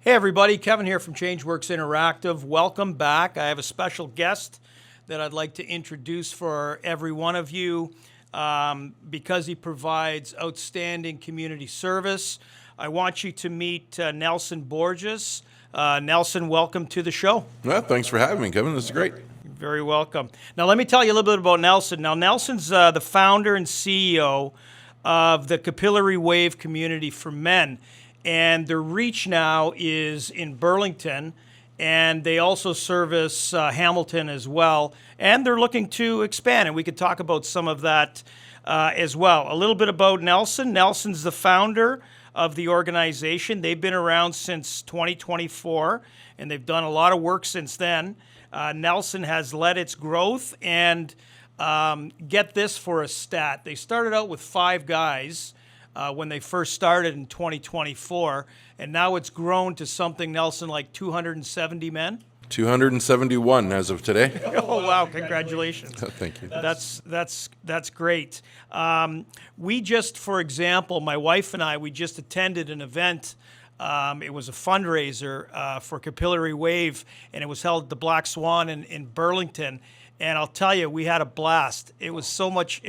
Hey everybody, Kevin here from ChangeWorks Interactive. Welcome back. I have a special guest that I'd like to introduce for every one of you because he provides outstanding community service. I want you to meet Nelson Borges. Nelson, welcome to the show. Well, thanks for having me, Kevin. This is great. You're very welcome. Now let me tell you a little bit about Nelson. Now Nelson's the founder and CEO of the Capillary Wave Community for Men. And their reach now is in Burlington, and they also service Hamilton as well. And they're looking to expand, and we could talk about some of that as well. A little bit about Nelson. Nelson's the founder of the organization. They've been around since 2024, and they've done a lot of work since then. Nelson has led its growth, and get this for a stat. They started out with 5 guys when they first started in 2024, and now it's grown to something, Nelson, like 270 men? 271 as of today. Oh, wow, congratulations. Thank you. That's great. We just, for example, my wife and I, we just attended an event. It was a fundraiser for Capillary Wave, and it was held at the Black Swan in Burlington. And I'll tell you, we had a blast. It was so much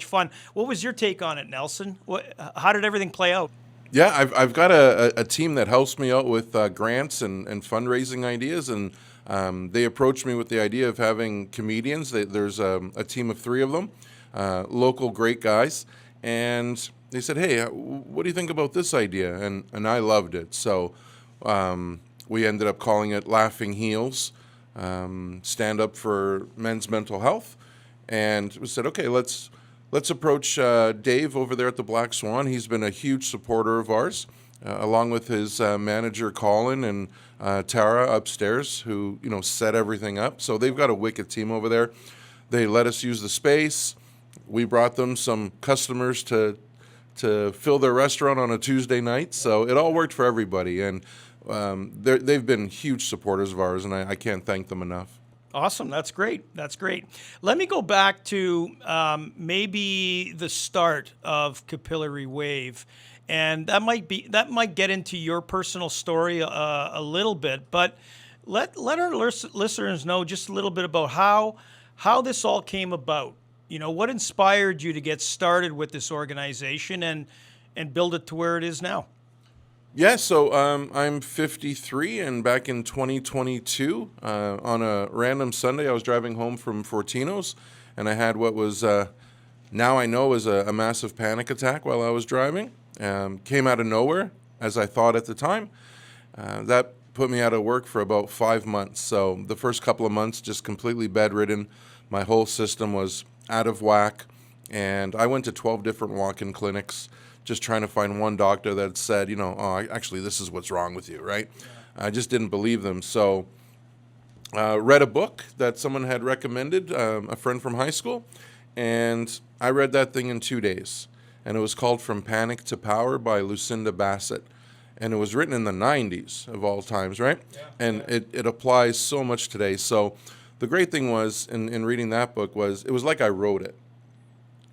fun. What was your take on it, Nelson? How did everything play out? Yeah, I've got a team that helps me out with grants and fundraising ideas, and they approached me with the idea of having comedians. There's a team of 3 of them, local great guys, and they said, hey, what do you think about this idea? And I loved it. So we ended up calling it Laughing Heels. Stand up for men's mental health, and we said, okay, let's approach Dave over there at the Black Swan. He's been a huge supporter of ours, along with his manager Colin and Tara upstairs, who set everything up. So they've got a wicked team over there. They let us use the space. We brought them some customers to fill their restaurant on a Tuesday night. So it all worked for everybody, and they've been huge supporters of ours, and I can't thank them enough. Awesome. That's great. Let me go back to maybe the start of Capillary Wave, and that might get into your personal story a little bit, but let our listeners know just a little bit about how this all came about. What inspired you to get started with this organization and build it to where it is now? Yeah, so I'm 53, and back in 2022, on a random Sunday, I was driving home from Fortino's, and I had what was now I know is a massive panic attack while I was driving. Came out of nowhere, as I thought at the time. That put me out of work for about 5 months. So the first couple of months, just completely bedridden. My whole system was out of whack, and I went to 12 different walk-in clinics, just trying to find one doctor that said, actually, this is what's wrong with you, right? I just didn't believe them. So read a book that someone had recommended, a friend from high school, and I read that thing in 2 days. And it was called From Panic to Power by Lucinda Bassett. And it was written in the 90s of all times, right? Yeah. And it applies so much today. So the great thing was, in reading that book, it was like I wrote it.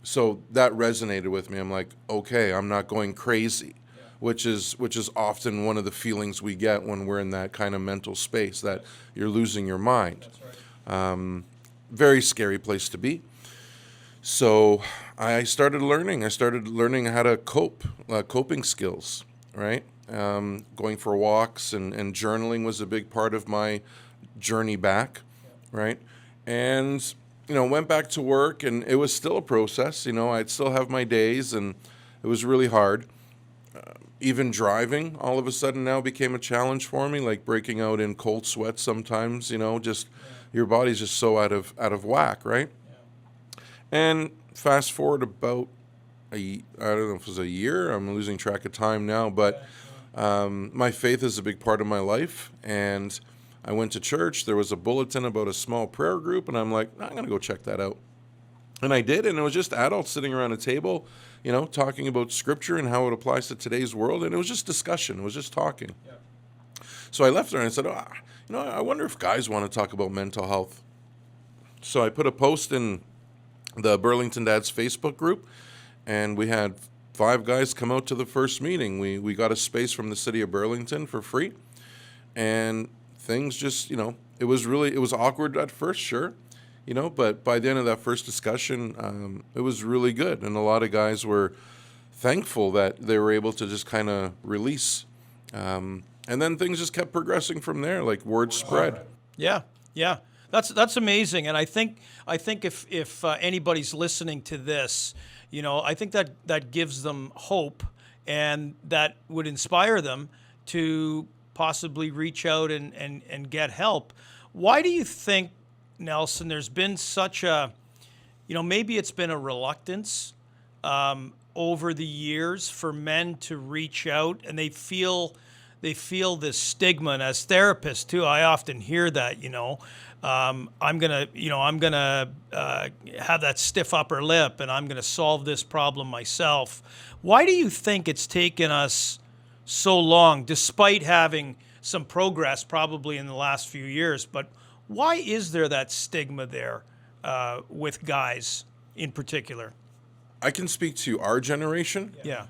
So that resonated with me. I'm like, okay, I'm not going crazy, which is often one of the feelings we get when we're in that kind of mental space, that you're losing your mind. That's right. Very scary place to be. So I started learning. How to cope, coping skills, right? Going for walks and journaling was a big part of my journey back, right? And went back to work, and it was still a process. I'd still have my days, and it was really hard. Even driving, all of a sudden now became a challenge for me, like breaking out in cold sweats sometimes, just your body's just so out of whack, right? Yeah. And fast forward about I don't know if it was a year, I'm losing track of time now, but my faith is a big part of my life, and I went to church. There was a bulletin about a small prayer group, and I'm like, I'm going to go check that out. And I did, and it was just adults sitting around a table, talking about Scripture and how it applies to today's world, and it was just discussion. It was just talking. Yeah. So I left there, and I said, I wonder if guys want to talk about mental health. So I put a post in the Burlington Dads Facebook group, and we had 5 guys come out to the first meeting. We got a space from the city of Burlington for free. and things just, it was awkward at first, sure, but by the end of that first discussion, it was really good. And a lot of guys were thankful that they were able to just kind of release. And then things just kept progressing from there, like word spread. Yeah, yeah, that's amazing. And I think if anybody's listening to this, I think that gives them hope, and that would inspire them to possibly reach out and get help. Why do you think, Nelson, there's been such a, maybe it's been a reluctance over the years for men to reach out, and they feel this stigma. And as therapists too, I often hear that, I'm gonna have that stiff upper lip, and I'm gonna solve this problem myself. Why do you think it's taken us so long, despite having some progress probably in the last few years? But why is there that stigma there with guys in particular? I can speak to our generation. Yeah.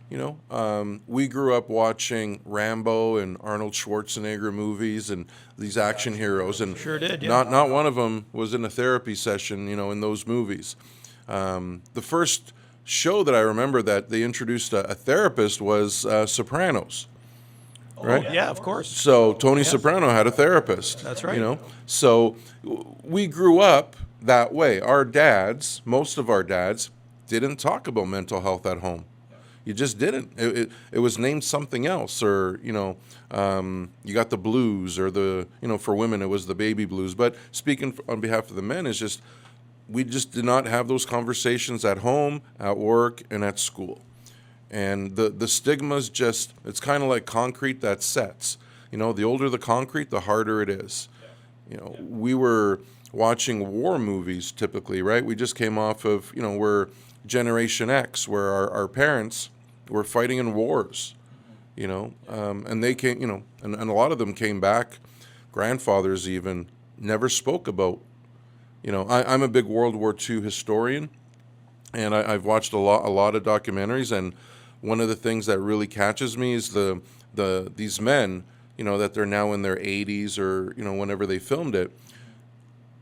We grew up watching Rambo and Arnold Schwarzenegger movies and these action heroes, and Sure did, yeah. not one of them was in a therapy session, in those movies. The first show that I remember that they introduced a therapist was Sopranos. Right? Yeah, of course. So Tony Soprano had a therapist. That's right. So we grew up that way. Our dads, most of our dads, didn't talk about mental health at home. You just didn't. It was named something else, or you got the blues, or for women it was the baby blues. But speaking on behalf of the men, is just we just did not have those conversations at home, at work, and at school. And the stigma's just, it's kind of like concrete that sets. The older the concrete, the harder it is. We were watching war movies typically, right? We just came off of, we're Generation X, where our parents were fighting in wars, and they came, and a lot of them came back, grandfathers even, never spoke about, I'm a big World War II historian, and I've watched a lot of documentaries, and one of the things that really catches me is these men, that they're now in their 80s, or whenever they filmed it,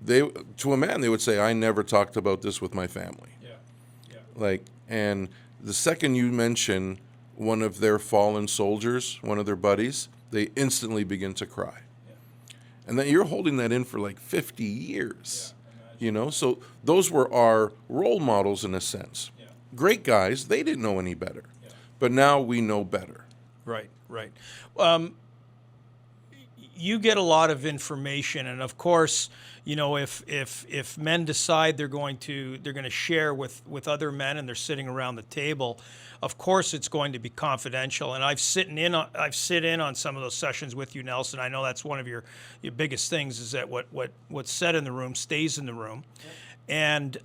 to a man they would say, I never talked about this with my family. And the second you mention one of their fallen soldiers, one of their buddies, they instantly begin to cry. And then you're holding that in for like 50 years. So those were our role models in a sense. Great guys, they didn't know any better. But now we know better. Right. You get a lot of information, and of course, if men decide they're going to share with other men, and they're sitting around the table, of course it's going to be confidential. And I've sit in on some of those sessions with you, Nelson. I know that's one of your biggest things, is that what's said in the room stays in the room. And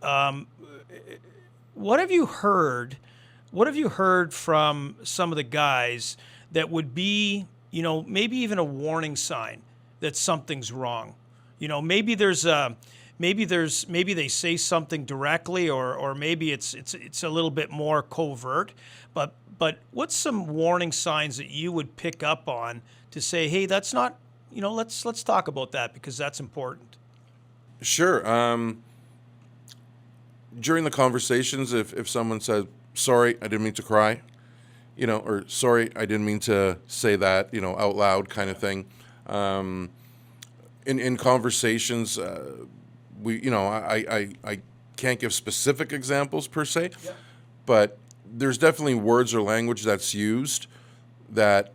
what have you heard? What have you heard from some of the guys that would be, maybe even a warning sign that something's wrong? Maybe maybe they say something directly, or maybe it's a little bit more covert. But what's some warning signs that you would pick up on to say, hey, that's not, let's talk about that, because that's important. Sure. During the conversations, if someone says, sorry, I didn't mean to cry, or sorry, I didn't mean to say that, out loud, kind of thing. In conversations, I can't give specific examples per se, but there's definitely words or language that's used that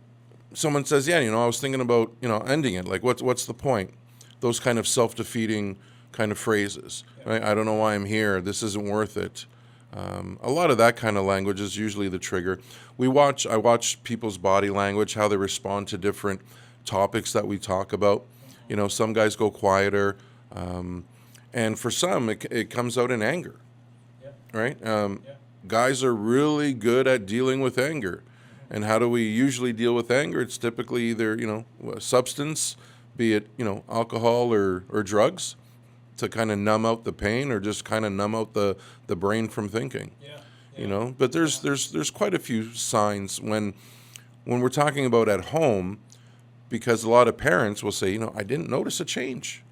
someone says, I was thinking about, ending it. Like, what's the point? Those kind of self-defeating kind of phrases, right? I don't know why I'm here. This isn't worth it. A lot of that kind of language is usually the trigger. I watch people's body language, how they respond to different topics that we talk about. Some guys go quieter, and for some, it comes out in anger, right? Guys are really good at dealing with anger. And how do we usually deal with anger? It's typically either, a substance, be it, alcohol or drugs, to kind of numb out the pain, or just kind of numb out the brain from thinking. But there's quite a few signs when we're talking about at home. because a lot of parents will say, I didn't notice a change.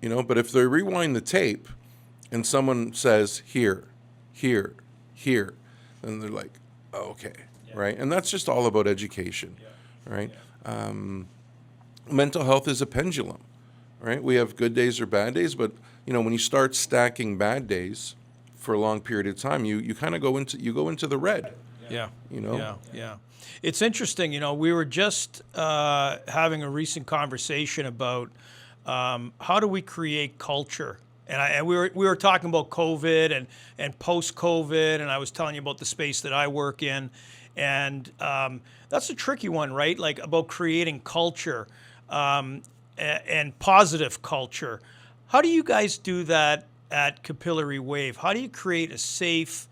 But if they rewind the tape and someone says, here, here, here, then they're like, oh, okay, right? And that's just all about education, right? Mental health is a pendulum, right? We have good days or bad days, but, when you start stacking bad days for a long period of time, you kind of go into the red. Yeah. Yeah. It's interesting. We were just having a recent conversation about how do we create culture, and we were talking about COVID and post COVID, and I was telling you about the space that I work in, and that's a tricky one, right? Like about creating culture and positive culture. How do you guys do that at Capillary Wave? How do you create a safe,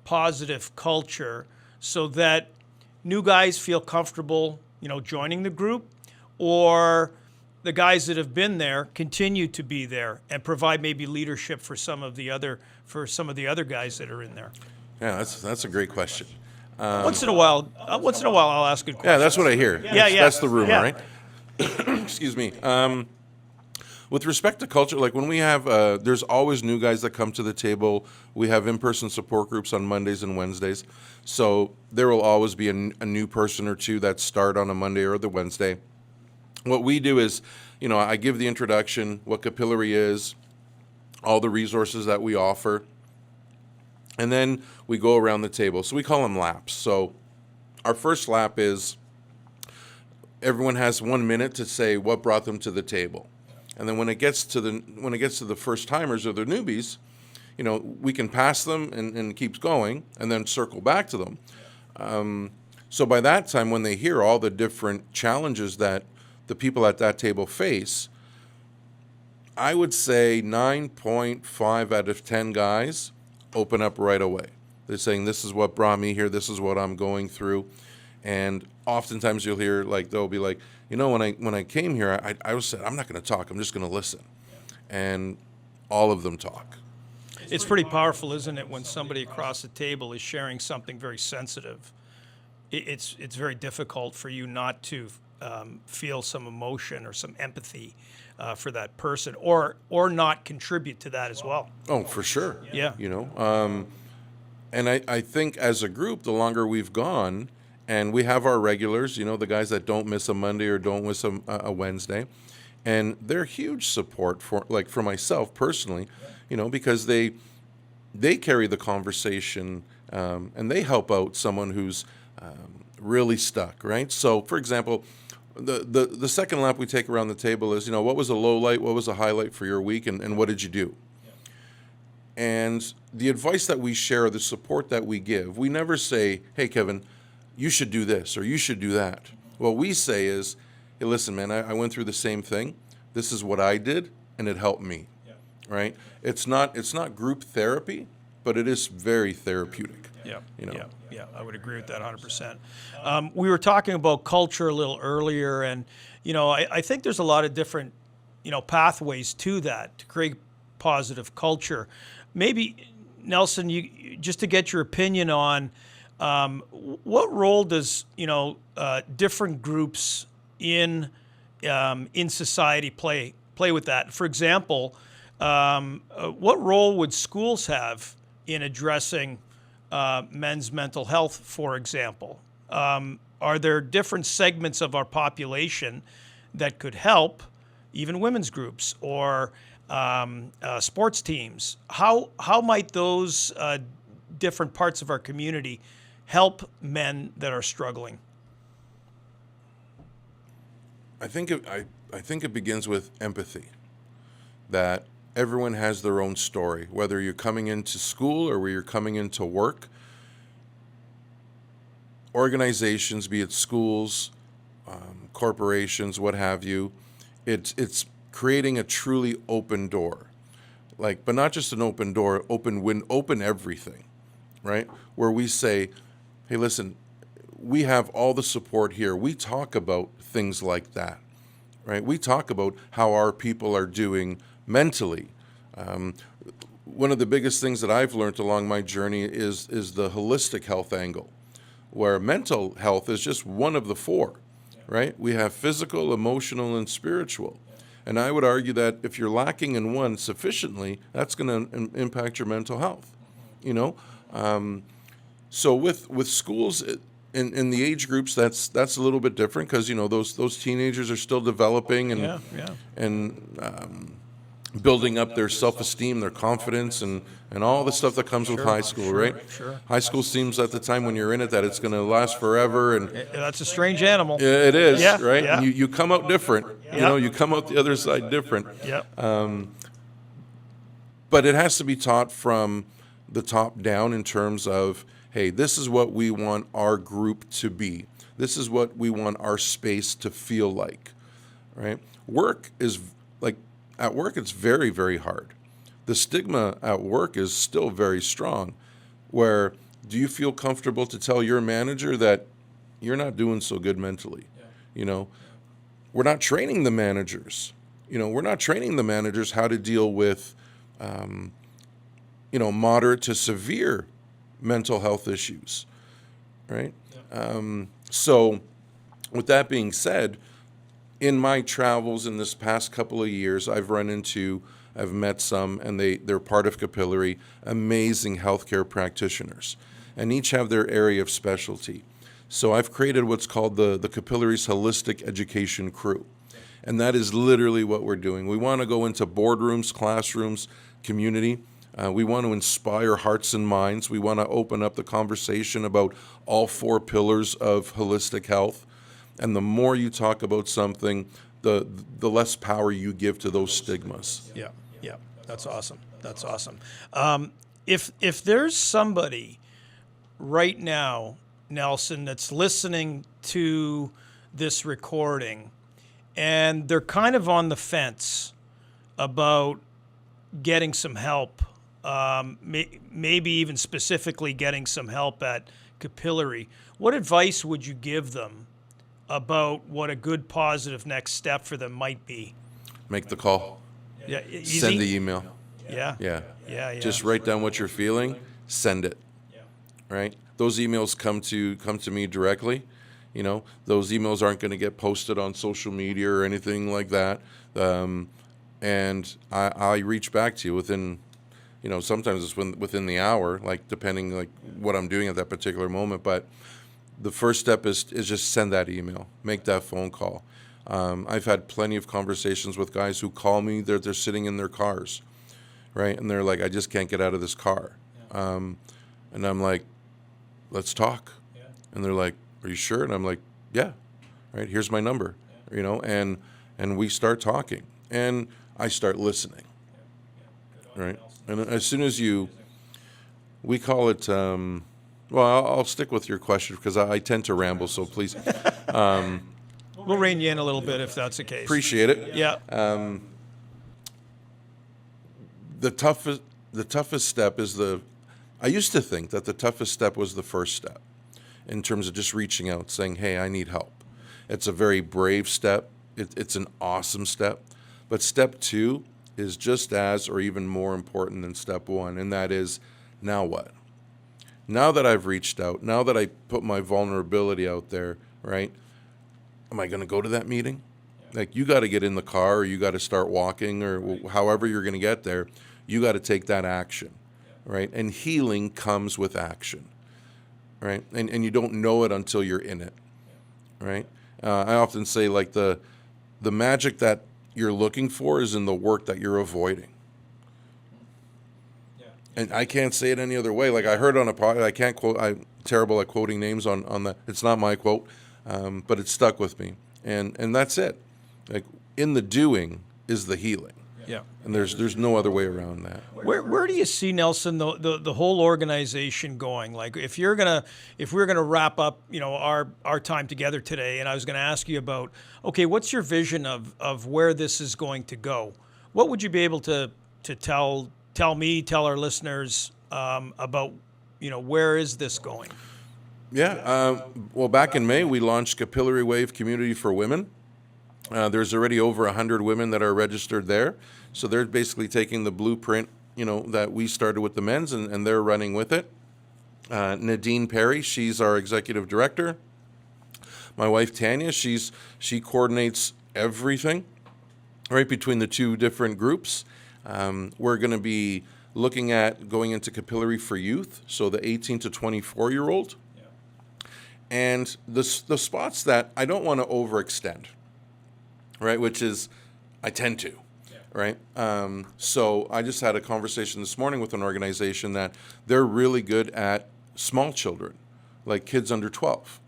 positive culture so that new guys feel comfortable, joining the group, or the guys that have been there continue to be there and provide maybe leadership for some of the other guys that are in there? Yeah, that's a great question. Once in a while, I'll ask good questions. Yeah, that's what I hear. That's the rumor, Yeah. right? Excuse me. With respect to culture, like when we have, there's always new guys that come to the table. We have in-person support groups on Mondays and Wednesdays. So there will always be a new person or two that start on a Monday or the Wednesday. What we do is, I give the introduction, what Capillary is, all the resources that we offer, and then we go around the table. So we call them laps. So our first lap is everyone has 1 minute to say what brought them to the table. And then when it gets to the first timers or the newbies, we can pass them and keeps going, and then circle back to them. So by that time, when they hear all the different challenges that the people at that table face, I would say 9.5 out of 10 guys open up right away. They're saying, this is what brought me here, this is what I'm going through. And oftentimes you'll hear, they'll be like, when I came here, I was said, I'm not going to talk, I'm just going to listen. And all of them talk. It's pretty powerful, isn't it, when somebody across the table is sharing something very sensitive? It's very difficult for you not to feel some emotion or some empathy for that person, or not contribute to that as well. Oh, for sure. Yeah. And I think as a group, the longer we've gone, and we have our regulars, the guys that don't miss a Monday or don't miss a Wednesday, and they're huge support for myself personally, because they carry the conversation and they help out someone who's really stuck, right? So, for example, the second lap we take around the table is, what was a low light, what was a highlight for your week, and what did you do? And the advice that we share, the support that we give, we never say, hey, Kevin, you should do this or you should do that. What we say is, hey, listen, man, I went through the same thing. This is what I did, and it helped me, right? It's not group therapy, but it is very therapeutic. Yeah, I would agree with that 100%. We were talking about culture a little earlier, and I think there's a lot of different pathways to that, to create positive culture. Maybe Nelson, you just to get your opinion on what role does different groups in society play with that? For example, what role would schools have in addressing men's mental health, for example? Are there different segments of our population that could help, even women's groups or sports teams? How might those different parts of our community help men that are struggling? I think it begins with empathy, that everyone has their own story, whether you're coming into school or where you're coming into work. Organizations, be it schools, corporations, what have you, it's creating a truly open door, but not just an open door, open everything, right? Where we say, hey, listen, we have all the support here. We talk about things like that, right? We talk about how our people are doing mentally. One of the biggest things that I've learned along my journey is the holistic health angle, where mental health is just one of the four. right? We have physical, emotional, and spiritual. And I would argue that if you're lacking in one sufficiently, that's going to impact your mental health. You know, so with schools in the age groups, that's a little bit different because those teenagers are still developing and building up their self-esteem, their confidence, and all the stuff that comes with high school, right? Sure. High school seems at the time when you're in it that it's going to last forever, and That's a strange animal. it is, Yeah, right? yeah. And you come out different. Yeah. You come out the other side different. Yeah. But it has to be taught from the top down in terms of, hey, this is what we want our group to be. This is what we want our space to feel like, right? At work, it's very, very hard. The stigma at work is still very strong. Where do you feel comfortable to tell your manager that you're not doing so good mentally? We're not training the managers. We're not training the managers how to deal with moderate to severe mental health issues, right? So with that being said, in my travels in this past couple of years, I've met some, and they're part of Capillary, amazing healthcare practitioners, and each have their area of specialty. So I've created what's called the Capillary's Holistic Education Crew. And that is literally what we're doing. We want to go into boardrooms, classrooms, community. We want to inspire hearts and minds. We want to open up the conversation about all 4 pillars of holistic health. And the more you talk about something, the less power you give to those stigmas. Yeah. That's awesome. If there's somebody right now, Nelson, that's listening to this recording, and they're kind of on the fence about getting some help, maybe even specifically getting some help at Capillary, what advice would you give them about what a good positive next step for them might be? Make the call. Yeah, easy? Send the email. Yeah. Just write down what you're feeling, send it. Right? Those emails come to me directly. Those emails aren't going to get posted on social media or anything like that. And I reach back to you within, sometimes it's within the hour, depending what I'm doing at that particular moment. But the first step is just send that email, make that phone call. I've had plenty of conversations with guys who call me. They're sitting in their cars, right? And they're like, I just can't get out of this car. And I'm like, let's talk. And they're like, are you sure? And I'm like, yeah, right, here's my number, and we start talking, and I start listening, right? And as soon as we call it, well, I'll stick with your question because I tend to ramble, so please. We'll rein you in a little bit if that's the case. Appreciate it. Yeah. The toughest step is I used to think that the toughest step was the first step in terms of just reaching out, saying, hey, I need help. It's a very brave step. It's an awesome step. But step 2 is just as or even more important than step 1, and that is, now what? Now that I've reached out, now that I put my vulnerability out there, right, am I going to go to that meeting? You got to get in the car, or you got to start walking, or however you're going to get there. You got to take that action, right? And healing comes with action, right? And you don't know it until you're in it, right? I often say the magic that you're looking for is in the work that you're avoiding. And I can't say it any other way. I heard on a podcast, I can't quote, I'm terrible at quoting names on the, it's not my quote, but it stuck with me. And that's it. In the doing is the healing. Yeah. And there's no other way around that. Where do you see, Nelson, the whole organization going? If we're gonna wrap up, our time together today, and I was gonna ask you about, okay, what's your vision of where this is going to go? What would you be able to tell me, tell our listeners about, where is this going? Yeah. Well, back in May, we launched Capillary Wave Community for Women. There's already over 100 women that are registered there. So they're basically taking the blueprint, that we started with the men's, and they're running with it. Nadine Perry, she's our executive director. My wife Tanya, she coordinates everything, right, between the two different groups. We're going to be looking at going into Capillary for Youth, so the 18 to 24-year-old. And the spots that I don't want to overextend, right, which is I tend to, right? So I just had a conversation this morning with an organization that they're really good at small children, like kids under 12,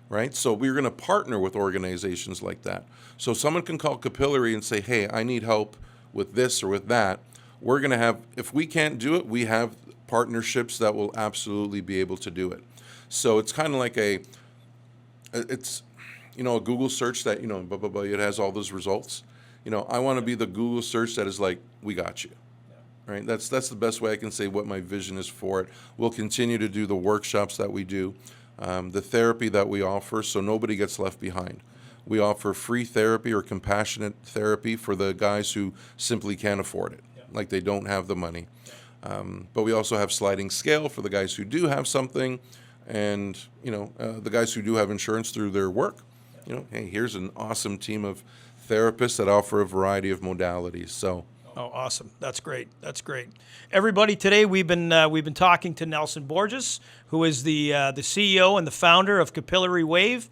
right? So we're going to partner with organizations like that. So someone can call Capillary and say, hey, I need help with this or with that. We're going to have, if we can't do it, we have partnerships that will absolutely be able to do it. So it's kind of like it's, a Google search that, blah, blah, blah, it has all those results. I want to be the Google search that is like, we got you, right? That's the best way I can say what my vision is for it. We'll continue to do the workshops that we do, the therapy that we offer, so nobody gets left behind. We offer free therapy or compassionate therapy for the guys who simply can't afford it, like they don't have the money. But we also have sliding scale for the guys who do have something, and the guys who do have insurance through their work. Hey, here's an awesome team of therapists that offer a variety of modalities. So. Oh, awesome! That's great. That's great. Everybody, today we've been talking to Nelson Borges, who is the CEO and the founder of Capillary Wave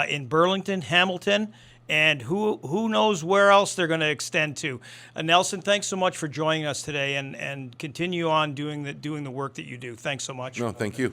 in Burlington, Hamilton, and who knows where else they're going to extend to. Nelson, thanks so much for joining us today, and continue on doing the work that you do. Thanks so much. No, thank you.